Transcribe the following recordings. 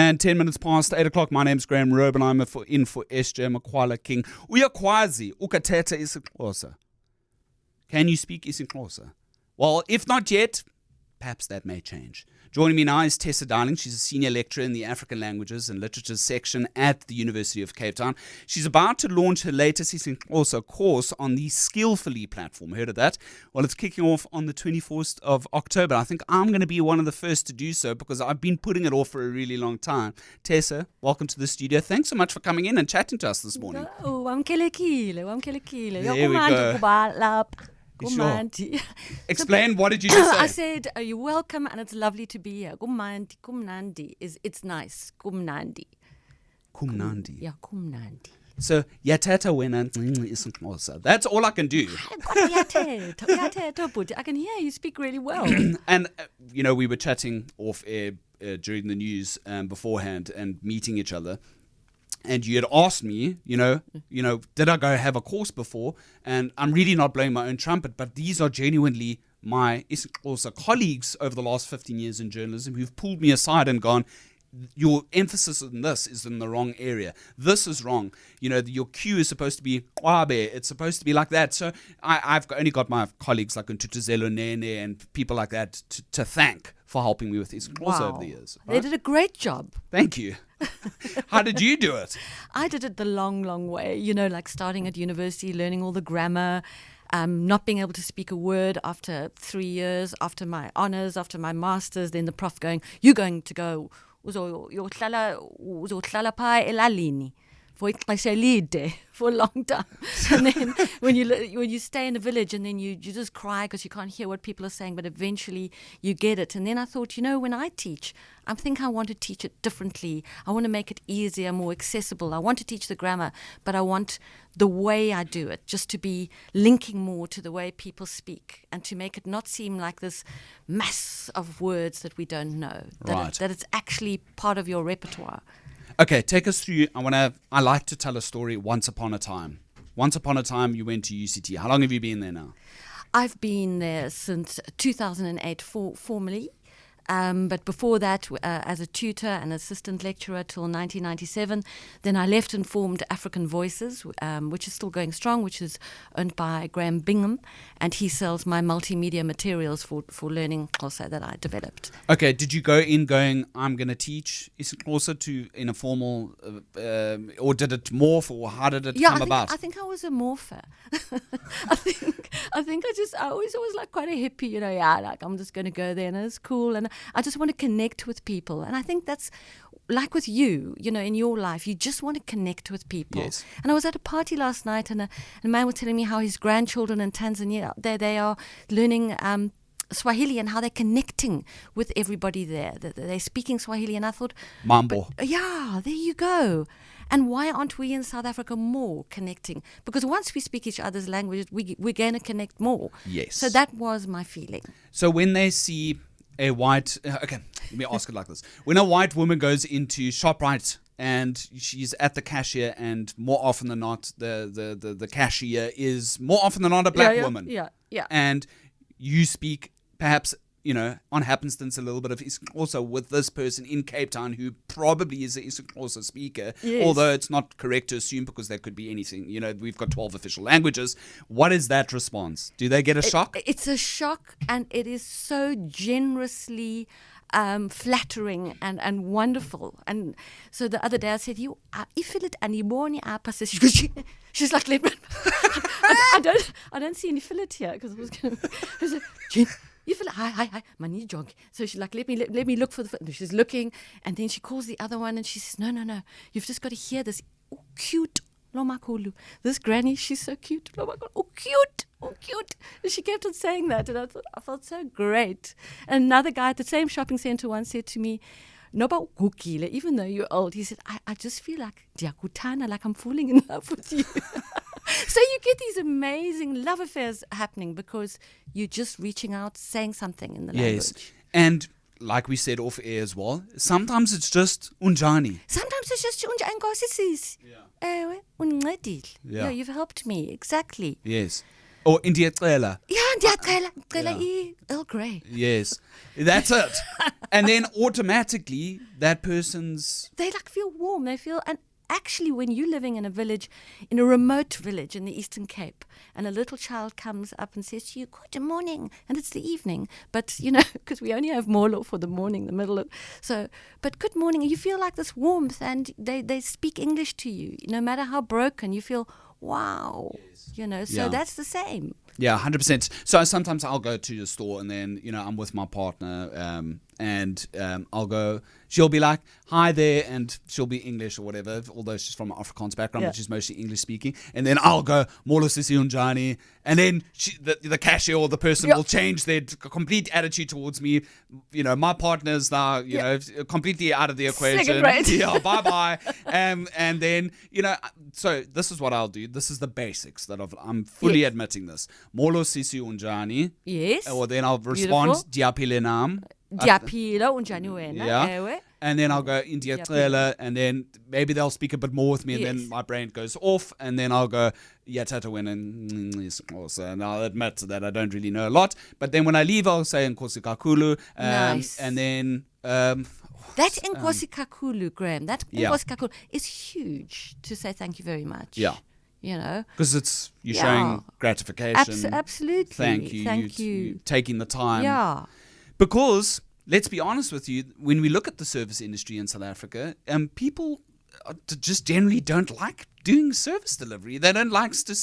And 10 minutes past 8 o'clock, my name's Graeme Raubenheimer for SJ Makwala King. Uyakwazi ukathetha isiXhosa. Can you speak isiXhosa? Well, if not yet, perhaps that may change. Joining me now is Tessa Dowling. She's a senior lecturer in the African Languages and Literatures section at the University of Cape Town. She's about to launch her latest isiXhosa course on the Skillfully platform. Heard of that? Well, it's kicking off on the 24th of October. I think I'm going to be one of the first to do so because I've been putting it off for a really long time. Tessa, welcome to the studio. Thanks so much for coming in and chatting to us this morning. Oh, wamkelekile. There we go. Sure. Explain, what did you just say? I said, you're welcome and it's lovely to be here. Kumnandi is it's nice. Kumnandi. Kumnandi. Yeah, kumnandi. So, yatata wena isiXhosa. That's all I can do. I can hear you speak really well. And, we were chatting off air during the news beforehand and meeting each other. And you had asked me, did I go have a course before? And I'm really not blowing my own trumpet, but these are genuinely my isiXhosa colleagues over the last 15 years in journalism who've pulled me aside and gone, your emphasis on this is in the wrong area. This is wrong. Your cue is supposed to be kwabe. It's supposed to be like that. So I've only got my colleagues like Ntutuzelo Nene and people like that to thank for helping me with isiXhosa over the years. Right? They did a great job. Thank you. How did you do it? I did it the long, long way. Like starting at university, learning all the grammar, not being able to speak a word after 3 years, after my honours, after my masters, then the prof going, you're going to go uzohlala phaa elalini for ixesha elide, for a long time. And then when you stay in a village and then you just cry because you can't hear what people are saying, but eventually you get it. And then I thought, when I teach, I think I want to teach it differently. I want to make it easier, more accessible. I want to teach the grammar, but I want the way I do it just to be linking more to the way people speak and to make it not seem like this mass of words that we don't know, that it's actually part of your repertoire. Okay, take us through. I like to tell a story once upon a time. Once upon a time, you went to UCT. How long have you been there now? I've been there since 2008 formally. But before that, as a tutor and assistant lecturer till 1997, then I left and formed African Voices, which is still going strong, which is owned by Graeme Raubenheimer, and he sells my multimedia materials for learning Xhosa that I developed. Okay, did you go in going, I'm going to teach isiXhosa in a formal, or did it morph, or how did it come about? I think I was a morpher. I think I always like quite a hippie, like I'm just going to go there and it's cool and I just want to connect with people. And I think that's like with you, in your life, you just want to connect with people. Yes. And I was at a party last night and a man was telling me how his grandchildren in Tanzania, they are learning Swahili and how they're connecting with everybody there. They're speaking Swahili and I thought, Mambo. Yeah, there you go. And why aren't we in South Africa more connecting? Because once we speak each other's languages, we're going to connect more. Yes. So that was my feeling. So when they see a white... okay, let me ask it like this. When a white woman goes into ShopRite and she's at the cashier and more often than not, the cashier is more often than not a black woman. Yeah. And you speak perhaps... on happenstance, a little bit of isiXhosa with this person in Cape Town who probably is an isiXhosa speaker, although it's not correct to assume because there could be anything. We've got 12 official languages. What is that response? Do they get a shock? It's a shock, and it is so generously flattering and wonderful. And so the other day I said, you feel it and you born she's like, I don't see any fillet here because I was going to... You feel like, hi, my knee jog. So she's like, let me look for the foot. She's looking, and then she calls the other one, and she says, no, you've just got to hear this. Oh, cute, Lomakulu. This granny, she's so cute. Lomakulu, oh, cute. And she kept on saying that, and I felt so great. And another guy at the same shopping center once said to me, Noba Gukile, even though you're old, he said, I just feel like Diakutana, like I'm falling in love with you. So you get these amazing love affairs happening because you're just reaching out, saying something in the language. Yes, and like we said off air as well, sometimes it's just unjani. Sometimes it's just unjani. Yeah, you've helped me, exactly. Yes. Or India Trela. Yeah, India Trela. Earl Grey. Yes, that's it. And then automatically that person's... They like feel warm. They feel, and actually when you're living in a village, in a remote village in the Eastern Cape, and a little child comes up and says to you, good morning, and it's the evening, but because we only have Molo for the morning, the middle of, but good morning, you feel like this warmth, and they speak English to you, no matter how broken, you feel, wow, so that's the same. Yeah, 100%. So sometimes I'll go to the store and then, I'm with my partner and I'll go, she'll be like, hi there, and she'll be English or whatever, although she's from an Afrikaans background, but she's mostly English speaking. And then I'll go, Molo sisi unjani, and then the cashier or the person will change their complete attitude towards me. My partner's now, completely out of the equation. Second rate. Yeah, bye-bye. And then, so this is what I'll do. This is the basics that I'm fully admitting this. Molo sisi unjani. Yes. Or then I'll respond, diapile nam. Diapilo unjani wena. Yeah. And then I'll go India Trailer, and then maybe they'll speak a bit more with me, and then my brain goes off, and then I'll go Yatata win and I'll admit that I don't really know a lot. But then when I leave, I'll say Nkosi Kakulu, nice. And then that Nkosi Kakulu, Graeme, that Nkosi Kakulu is huge to say thank you very much. Yeah. Because you're showing gratification. Absolutely. Thank you. Taking the time. Yeah. Because let's be honest with you, when we look at the service industry in South Africa, people just generally don't like doing service delivery. They don't like to,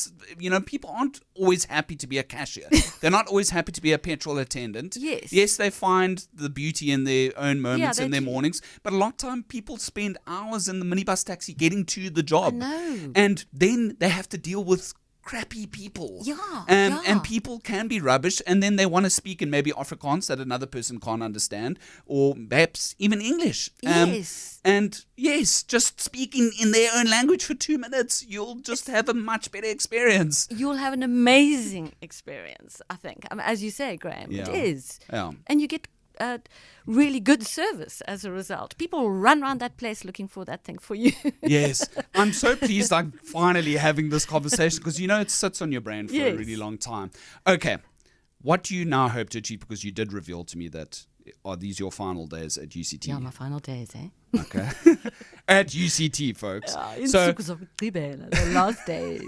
people aren't always happy to be a cashier. They're not always happy to be a petrol attendant. Yes, they find the beauty in their own moments in their mornings. But a lot of time, people spend hours in the minibus taxi getting to the job. I know. And then they have to deal with crappy people. And people can be rubbish, and then they want to speak in maybe Afrikaans that another person can't understand, or perhaps even English. And just speaking in their own language for 2 minutes, you'll just have a much better experience. You'll have an amazing experience, I think. As you say, Graeme, it is. Yeah. And you get really good service as a result. People run around that place looking for that thing for you. Yes. I'm so pleased I'm finally having this conversation because, it sits on your brain for a really long time. Okay. What do you now hope to achieve? Because you did reveal to me that, are these your final days at UCT? Yeah, my final days, Okay. At UCT, folks. Yeah, the last days.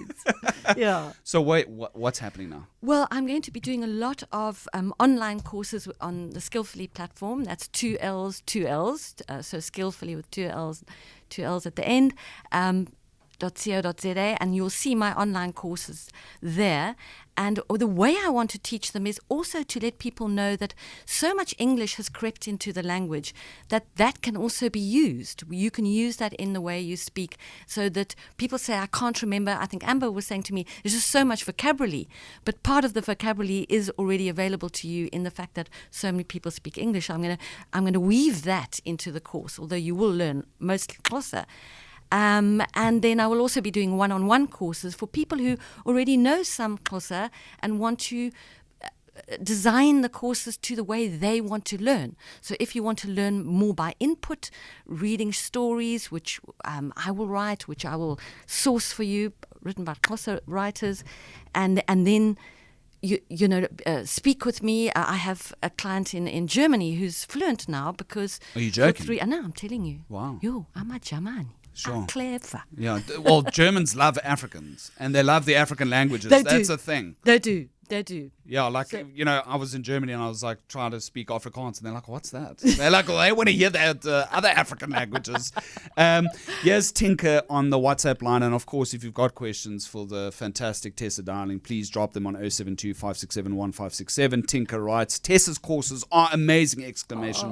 Yeah. So wait, what's happening now? Well, I'm going to be doing a lot of online courses on the Skillfully platform. That's 2 L's. So Skillfully with 2 L's at the end. .co.za, and you'll see my online courses there. And the way I want to teach them is also to let people know that so much English has crept into the language that can also be used. You can use that in the way you speak, so that people say, I can't remember. I think Amber was saying to me, there's just so much vocabulary, but part of the vocabulary is already available to you in the fact that so many people speak English. I'm going to weave that into the course, although you will learn mostly Xhosa. And then I will also be doing one-on-one courses for people who already know some Xhosa and want to design the courses to the way they want to learn. So if you want to learn more by input, reading stories, which I will write, which I will source for you, written by Xhosa writers, and then speak with me. I have a client in Germany who's fluent now because... Are you joking? No, I'm telling you. Wow. Yo, I'm a German. Sure. I'm clever. Yeah. Well, Germans love Africans and they love the African languages. That's a thing. They do. Yeah, I was in Germany and I was like trying to speak Afrikaans and they're like, what's that? They're like, well, they want to hear that other African languages. Here's Tinker on the WhatsApp line. And of course, if you've got questions for the fantastic Tessa Dowling, please drop them on 072 567 1567. Tinker writes, Tessa's courses are amazing!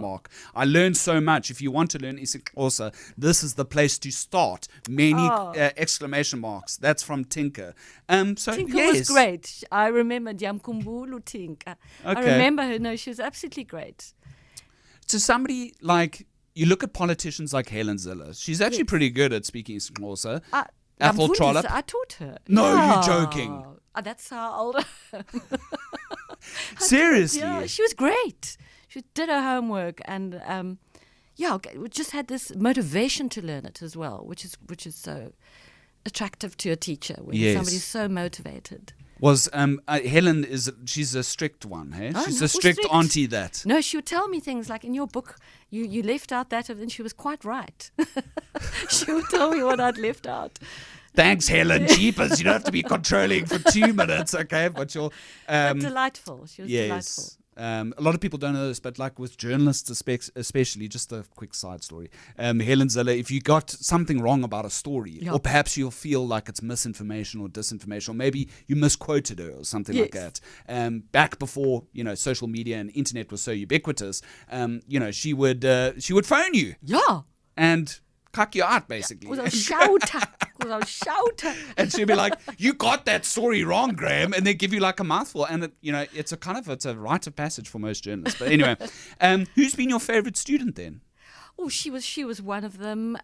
Mark. I learned so much. If you want to learn isiXhosa, this is the place to start. Many exclamation marks. That's from Tinker. Tinker was great. I remember Diamkumbulu Tinker. I remember her. No, she was absolutely great. So somebody like, you look at politicians like Helen Zille. She's actually pretty good at speaking Xhosa. Ethel Trollop. I taught her. No, you're joking. That's how old. Seriously? Yeah, she was great. She did her homework and just had this motivation to learn it as well, which is so attractive to a teacher when somebody's so motivated. Was Helen she's a strict one, hey? Oh, She's no, a strict strict. auntie that. No, she would tell me things like in your book, you left out that, and she was quite right. She would tell me what I'd left out. Thanks, Helen. Jeepers, you don't have to be controlling for 2 minutes, okay? But you'll. But delightful. She was delightful. Yes. A lot of people don't know this, but like with journalists especially, just a quick side story. Helen Zille, if you got something wrong about a story, or perhaps you'll feel like it's misinformation or disinformation, or maybe you misquoted her or something like that. Back before, social media and internet was so ubiquitous, she would phone you. Yeah. And cuck you out, basically. And she'd be like, you got that story wrong, Graeme, and they give you like a mouthful. And it's a rite of passage for most journalists. But anyway, who's been your favorite student then? Oh, she was one of them.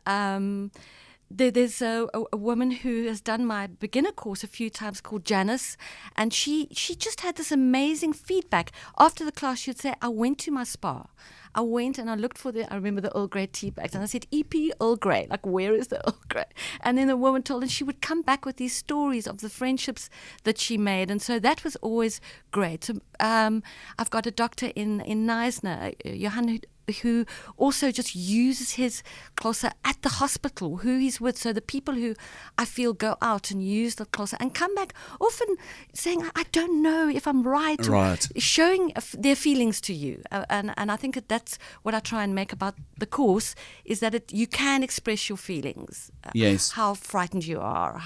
There's a woman who has done my beginner course a few times called Janice, and she just had this amazing feedback. After the class, she'd say, I went to my spa. I went and I looked for I remember the Earl Grey tea bags, and I said, EP Earl Grey, like, where is the Earl Grey? And then the woman told, and she would come back with these stories of the friendships that she made, and so that was always great. So, I've got a doctor in Knysna, Johan, who also just uses his Xhosa at the hospital, who he's with. So the people who I feel go out and use the Xhosa and come back often saying, I don't know if I'm right. Right. Showing their feelings to you. And I think that's what I try and make about the course, is that you can express your feelings. Yes. How frightened you are,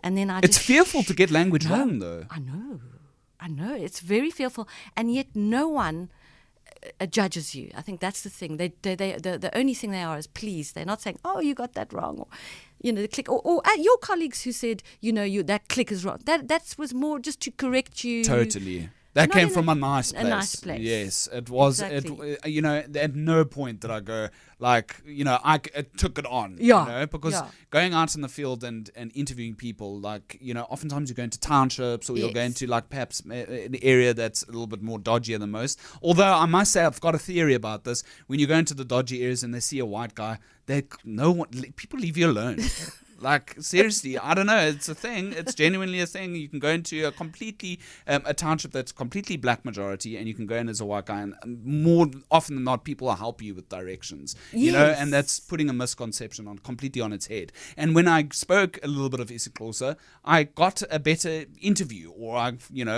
and then It's fearful to get language wrong, though. I know. It's very fearful. And yet no one judges you. I think that's the thing. The only thing they are is pleased. They're not saying, "Oh, you got that wrong," or the click, or your colleagues who said, that click is wrong. That was more just to correct you. Totally. That came from a nice place. A nice place. Yes, it was. Exactly. At no point did I go like, I took it on. Yeah. Because going out in the field and interviewing people, like, oftentimes you're going to townships, or you're going to like perhaps an area that's a little bit more dodgier than most. Although I must say, I've got a theory about this. When you go into the dodgy areas and they see a white guy, people leave you alone. Like, seriously, I don't know. It's a thing. It's genuinely a thing. You can go into a township that's completely black majority, and you can go in as a white guy, and more often than not, people will help you with directions. Yes. And that's putting a misconception completely on its head. And when I spoke a little bit of isiXhosa, I got a better interview, or I,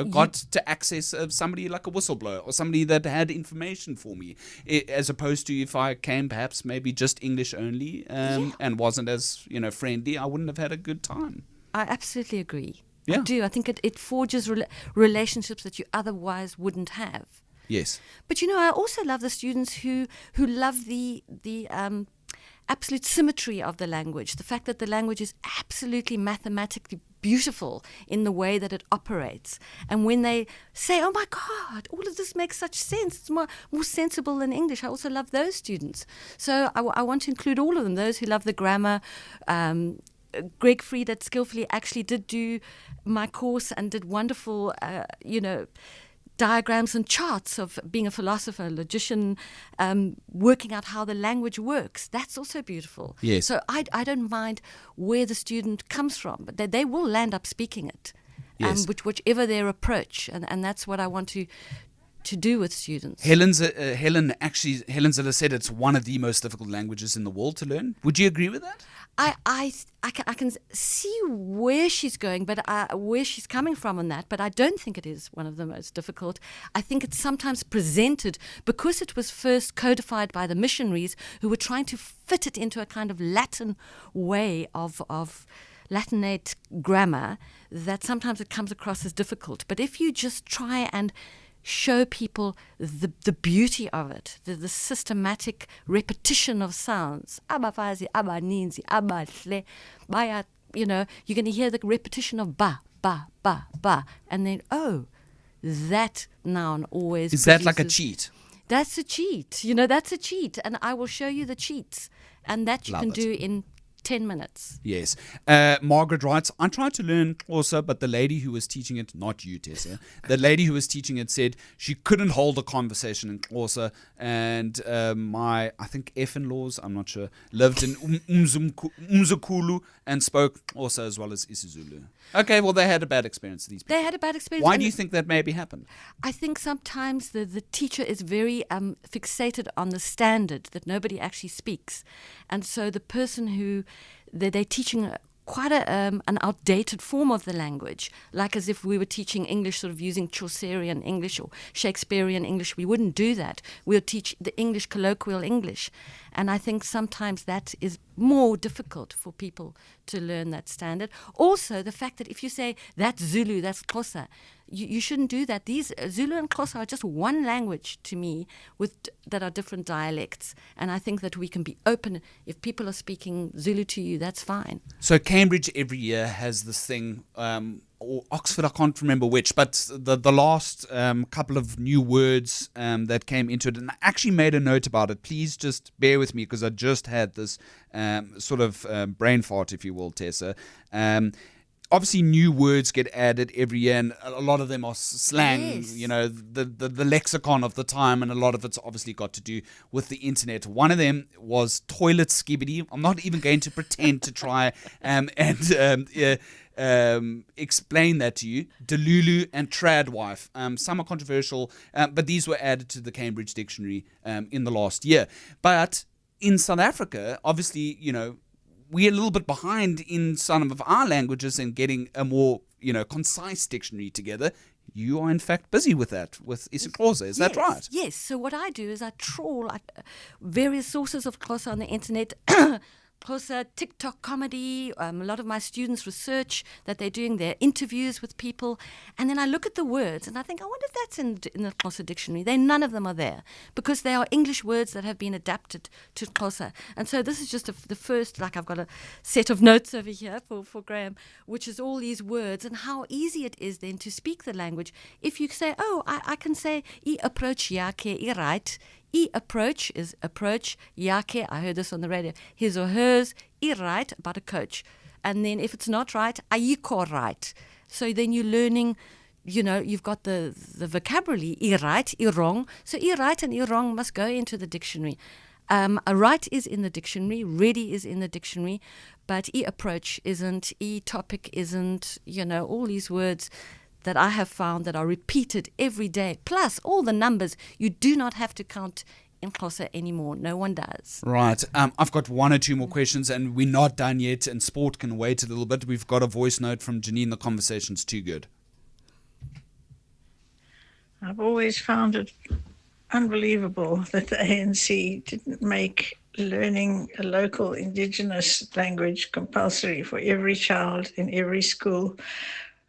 got to access somebody like a whistleblower, or somebody that had information for me, as opposed to if I came perhaps maybe just English only, and wasn't as, friendly. I wouldn't have had a good time. I absolutely agree. Yeah. I do. I think it forges relationships that you otherwise wouldn't have. Yes. But I also love the students who love the absolute symmetry of the language, the fact that the language is absolutely mathematically beautiful in the way that it operates. And when they say, oh my God, all of this makes such sense, it's more sensible than English, I also love those students. So I want to include all of them, those who love the grammar. Greg Fried at Skillfully actually did do my course and did wonderful, diagrams and charts of being a philosopher, a logician, working out how the language works. That's also beautiful. Yes. So I don't mind where the student comes from, but they will land up speaking it, yes. Whichever their approach, and that's what I want to do with students. Helen Zille said it's one of the most difficult languages in the world to learn. Would you agree with that? I can see where she's going, but where she's coming from on that. But I don't think it is one of the most difficult. I think it's sometimes presented because it was first codified by the missionaries who were trying to fit it into a kind of Latin way of Latinate grammar, that sometimes it comes across as difficult. But if you just try and show people the beauty of it, the systematic repetition of sounds. Abafazi, abaninzi, abahle, baya, you're going to hear the repetition of ba, ba, ba, ba, and then, that noun always Is that like a cheat? That's a cheat. That's a cheat, and I will show you the cheats, and that you can do in 10 minutes. Yes. Margaret writes, I tried to learn Xhosa, but the lady who was teaching it, not you, Tessa, the lady who was teaching it said she couldn't hold a conversation in Xhosa. And I think F-in-laws, I'm not sure, lived in Umzukulu and spoke Xhosa as well as isiZulu. Okay, well, they had a bad experience, these people. They had a bad experience. Why do you think that maybe happened? I think sometimes the teacher is very fixated on the standard that nobody actually speaks. And so the person who they're teaching quite an outdated form of the language, like as if we were teaching English sort of using Chaucerian English or Shakespearean English. We wouldn't do that. We'll teach the English, colloquial English. And I think sometimes that is more difficult for people to learn that standard. Also, the fact that if you say, that's Zulu, that's Xhosa, you shouldn't do that. These Zulu and Xhosa are just one language to me that are different dialects. And I think that we can be open. If people are speaking Zulu to you, that's fine. So Cambridge every year has this thing, or Oxford, I can't remember which, but the last couple of new words that came into it, and I actually made a note about it. Please just bear with me because I just had this sort of brain fart, if you will, Tessa. Obviously, new words get added every year, and a lot of them are slang, Yes. you know, the lexicon of the time, and a lot of it's obviously got to do with the internet. One of them was toilet skibbity. I'm not even going to pretend to try explain that to you. Delulu and tradwife. Some are controversial, but these were added to the Cambridge Dictionary in the last year. But in South Africa, obviously, you know, we're a little bit behind in some of our languages and getting a more, you know, concise dictionary together. You are in fact busy with that, with isiXhosa. Is that right? Yes. So what I do is I trawl various sources of Xhosa on the internet. Xhosa, TikTok comedy, a lot of my students research that they're doing their interviews with people, and then I look at the words and I think, I wonder if that's in the Xhosa dictionary. None of them are there because they are English words that have been adapted to Xhosa. And so this is just the first, like I've got a set of notes over here for Graeme, which is all these words and how easy it is then to speak the language. If you say, I can say, I approach yake, I right. Approach is approach, yake, I heard this on the radio, his or hers, I right, about a coach. And then if it's not right, ayiko right. So then you're learning, you know, you've got the vocabulary, I right, I wrong. So I right and I wrong must go into the dictionary. A right is in the dictionary, ready is in the dictionary, but I approach isn't, I topic isn't, you know, all these words that I have found that are repeated every day, plus all the numbers. You do not have to count in Xhosa anymore. No one does. Right. I've got one or two more questions, and we're not done yet, and sport can wait a little bit. We've got a voice note from Janine. The conversation's too good. I've always found it unbelievable that the ANC didn't make learning a local indigenous language compulsory for every child in every school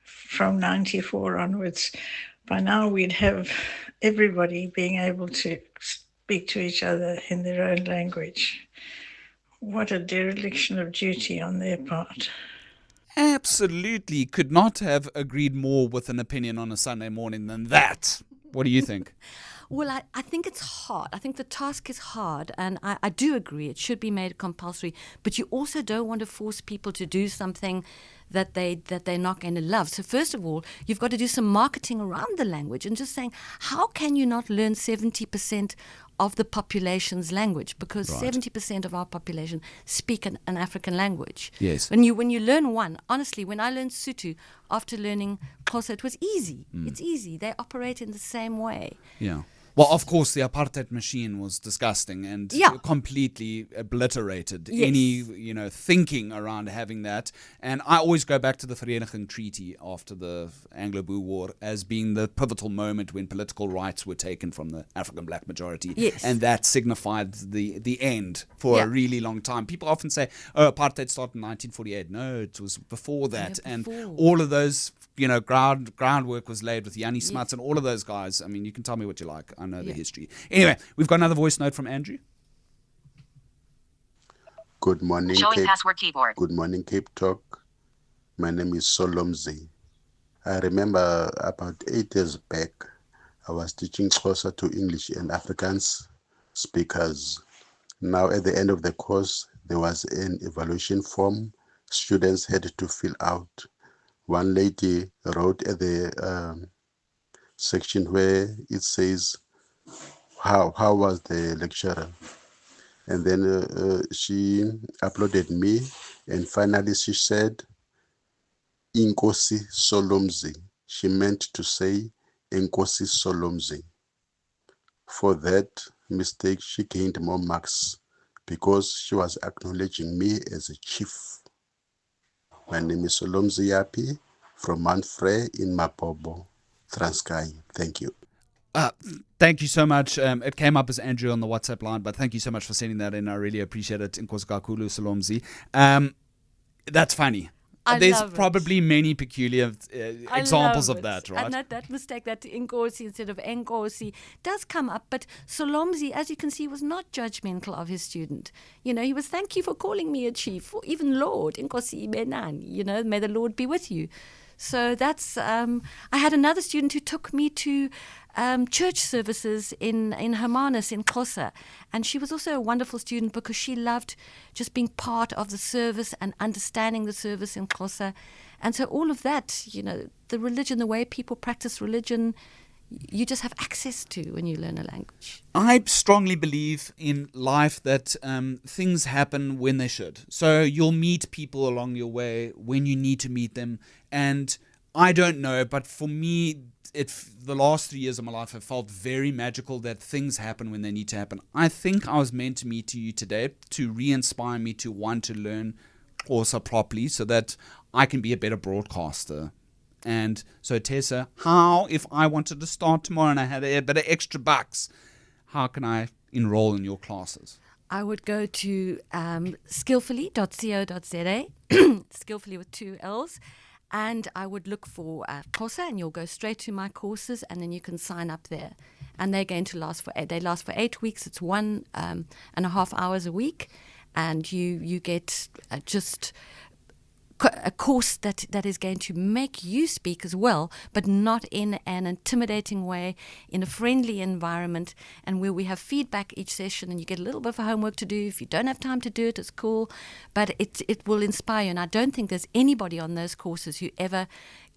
from 94 onwards. By now we'd have everybody being able to speak to each other in their own language. What a dereliction of duty on their part. Absolutely. Could not have agreed more with an opinion on a Sunday morning than that. What do you think? Well, I think it's hard. I think the task is hard, and I do agree it should be made compulsory, but you also don't want to force people to do something that they're not going to love. So first of all, you've got to do some marketing around the language and just saying, how can you not learn 70% of the population's language? Because Right. 70% of our population speak an African language. Yes. When you learn one, honestly, when I learned Sotho after learning Xhosa, it was easy. It's easy. They operate in the same way. Yeah. Well, of course, the apartheid machine was disgusting and Yeah. completely obliterated Yes. any, thinking around having that. And I always go back to the Vereniging Treaty after the Anglo-Boer War as being the pivotal moment when political rights were taken from the African black majority. Yes. And that signified the end for Yeah. a really long time. People often say, apartheid started in 1948. No, it was before that. And before. all of those, groundwork was laid with Yanni Smuts and all of those guys. I mean, you can tell me what you like. I know the history. Anyway, we've got another voice note from Andrew. Good morning, Showing password keyboard. Good morning, CapeTalk. My name is Solomzi. I remember about 8 years back, I was teaching Xhosa to English and Afrikaans speakers. Now, at the end of the course, there was an evaluation form students had to fill out. One lady wrote at the section where it says, how was the lecturer? And then she uploaded me, and finally she said, Inkosi Solomzi. She meant to say Inkosi Solomzi. For that mistake, she gained more marks because she was acknowledging me as a chief. My name is Solomzi Yapi from Mount Frey in Mapobo, Transkei. Thank you. Thank you so much. It came up as Andrew on the WhatsApp line, but thank you so much for sending that in. I really appreciate it. Inkosi kakhulu Solomzi. That's funny. There's probably many peculiar examples of that, right? And that mistake, that Inkosi instead of Enkosi, does come up. But Solomzi, as you can see, was not judgmental of his student. You know, he was, thank you for calling me a chief, or even Lord. Inkosi Benan, you know, may the Lord be with you. So that's, I had another student who took me to church services in Hermanus in Xhosa, and she was also a wonderful student because she loved just being part of the service and understanding the service in Xhosa. And so all of that, you know, the religion, the way people practice religion, you just have access to when you learn a language. I strongly believe in life that things happen when they should. So you'll meet people along your way when you need to meet them. And I don't know, but for me, the last 3 years of my life have felt very magical that things happen when they need to happen. I think I was meant to meet you today to re-inspire me to want to learn Xhosa properly so that I can be a better broadcaster. And so, Tessa, how, if I wanted to start tomorrow and I had a bit of extra bucks, how can I enroll in your classes? I would go to skillfully.co.za, skillfully with 2 L's, and I would look for Xhosa, and you'll go straight to my courses, and then you can sign up there. And they're going to last for 8 weeks. It's 1.5 hours a week, and you get just a course that is going to make you speak as well, but not in an intimidating way, in a friendly environment, and where we have feedback each session, and you get a little bit of homework to do. If you don't have time to do it, it's cool, but it will inspire you. And I don't think there's anybody on those courses who ever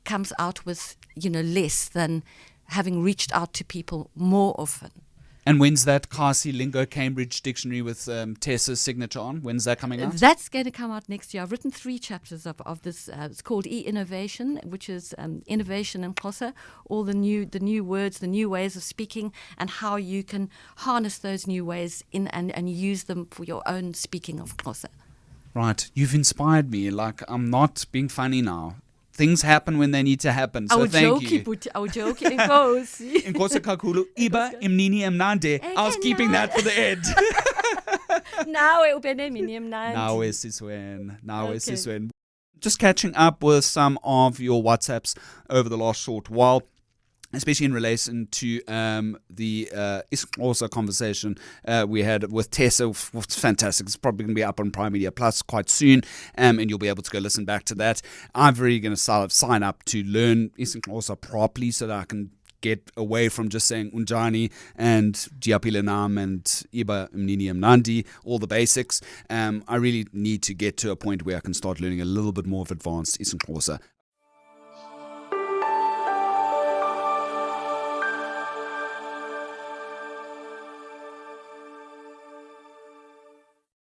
comes out with, you know, less than having reached out to people more often. And when's that Kasi Lingo Cambridge Dictionary with Tessa's signature on? When's that coming out? That's going to come out next year. I've written 3 chapters of this. It's called E-Innovation, which is innovation in Xhosa, all the new words, the new ways of speaking, and how you can harness those new ways in and use them for your own speaking of Xhosa. Right. You've inspired me. Like, I'm not being funny now. Things happen when they need to happen. So thank you. Inkosi kakhulu iba imnini emnande. I was keeping that for the end. Now Siswen. Just catching up with some of your WhatsApps over the last short while, especially in relation to the isiXhosa conversation we had with Tessa. It's fantastic. It's probably going to be up on Prime Media Plus quite soon, and you'll be able to go listen back to that. I'm really going to sign up to learn isiXhosa properly so that I can get away from just saying Unjani and Diapilenam and Iba Mnini Mnandi, all the basics. I really need to get to a point where I can start learning a little bit more of advanced isiXhosa.